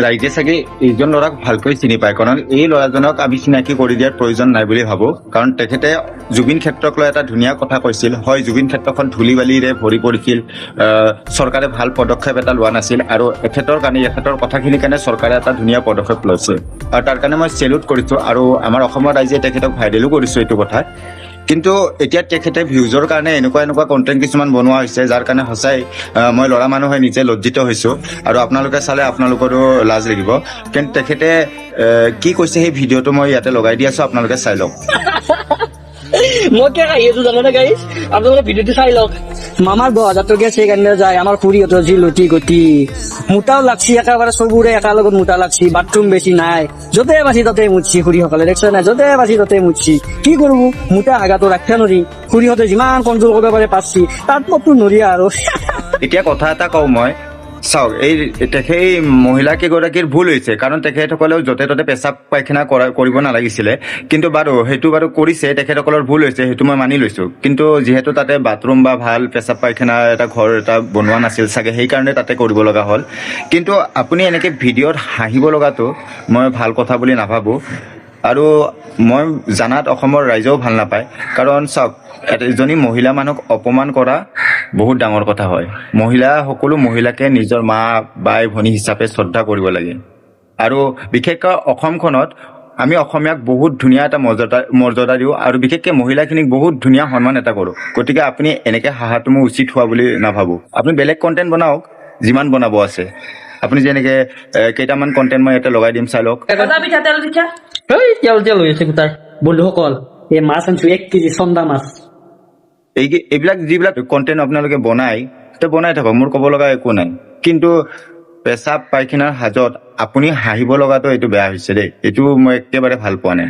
ৰাইজে চাগে এইজন ল'ৰাক ভালকৈ চিনি পায়, কাৰণ এই ল'ৰাজনক আমি চিনাকি কৰি দিয়াৰ প্ৰয়োজন নাই বুলি ভাবো। কাৰণ তেখেতে জুবিন ক্ষেত্ৰক লৈ এটা ধুনীয়া কথা কৈছিল। হয়, জুবিন ক্ষেত্ৰখন ধূলি বালিৰে ভৰি পৰিছিল, চৰকাৰে ভাল পদক্ষেপ এটা লোৱা নাছিল, আৰু এখেতৰ কথাখিনিৰ কাৰণে চৰকাৰে এটা ধুনীয়া পদক্ষেপ লৈছে, আৰু তাৰ কাৰণে মই চেলুট কৰিছো। আৰু আমাৰ অসমৰ ৰাইজে তেখেতক ভাইৰেলো কৰিছো এইটো কথা। কিন্তু এতিয়া তেখেতে ভিউজৰ কাৰণে এনেকুৱা কণ্টেণ্ট কিছুমান বনোৱা হৈছে, যাৰ কাৰণে সঁচাই মই ল'ৰা মানুহ হৈ নিজে লজ্জিত হৈছো, আৰু আপোনালোকে চালে আপোনালোকৰো লাজ লাগিব। কিন্তু তেখেতে কি কৈছে সেই ভিডিঅ'টো মই ইয়াতে লগাই দি আছো, আপোনালোকে চাই লওক। মই কে খাই আছো জানে গাইজ, আপোনালোকে ভিডিঅ'টো চাই লওক। মামাৰ 10,000 টকীয়া চেক আনিলে যায়, আমাৰ খুৰীহঁতৰ যি লটি গতি, মোটাও লাগছি একেবাৰে, চবৰে একা লগত মোটা লাগছি, বাথৰুম বেছি নাই, য'তে বাছি তাতে মুচছি। খুৰীসকলে দেখছ নাই, য'তে বাছি তাতে মুচছি। কি কৰব, মোটা হাগাটো ৰাখিব নোৱাৰি, খুৰীহঁতে যিমান কণ্ট্ৰল কৰিব পাৰে পাৰছি, তাত মতো নৰি আৰু। এতিয়া কথা এটা কওঁ মই, চাওক, এই মহিলা কেইগৰাকীৰ ভুল হৈছে, কাৰণ তেখেতসকলেও য'তে ত'তে পেচাব পায়খানা কৰিব নালাগিছিলে। কিন্তু সেইটো কৰিছে, তেখেতসকলৰ ভুল হৈছে, সেইটো মই মানি লৈছো। কিন্তু যিহেতু তাতে বাথৰুম বা ভাল পেচাব পায়খানা ঘৰ এটা বনোৱা নাছিল চাগে, সেইকাৰণে তাতে কৰিব লগা হ'ল। কিন্তু আপুনি এনেকে ভিডিঅ'ত হাঁহিব লগাটো মই ভাল কথা বুলি নাভাবো, আৰু মই জানাত অসমৰ ৰাইজেও ভাল নাপায়। কাৰণ চাওক, এজনী মহিলা মানুহক অপমান কৰা বহুত ডাঙৰ কথা হয়। সকলো মহিলাকে নিজৰ মা বাই ভনী হিচাপে শ্ৰদ্ধা কৰিব লাগে। আৰু বিশেষকৈ অসমখনত আমি অসমীয়াক বহুত ধুনীয়া এটা মৰ্যাদা দিওঁ, আৰু বিশেষকৈ মহিলাখিনিক বহুত ধুনীয়া সন্মান এটা কৰোঁ। গতিকে আপুনি এনেকে হাঁহাটো মই উচিত হোৱা বুলি নাভাবোঁ। আপুনি বেলেগ কণ্টেণ্ট বনাওক, যিমান বনাব আছে। আপুনি যেনেকে কেইটামান কণ্টেণ্ট মই ইয়াতে লগাই দিম, চাই লওক। তেল হৈ আছে গোটাৰ বন্ধুসকল, এই মাছ আনিছো 1 কেজি চন্দা মাছ। এইবিলাক যিবিলাক কণ্টেণ্ট আপোনালোকে বনাই থাকক, মোৰ ক'ব লগা একো নাই। কিন্তু পেচাব পায়খানাৰ হাজত আপুনি হাঁহিব লগাটো এইটো বেয়া হৈছে দেই, এইটো মই একেবাৰে ভাল পোৱা নাই।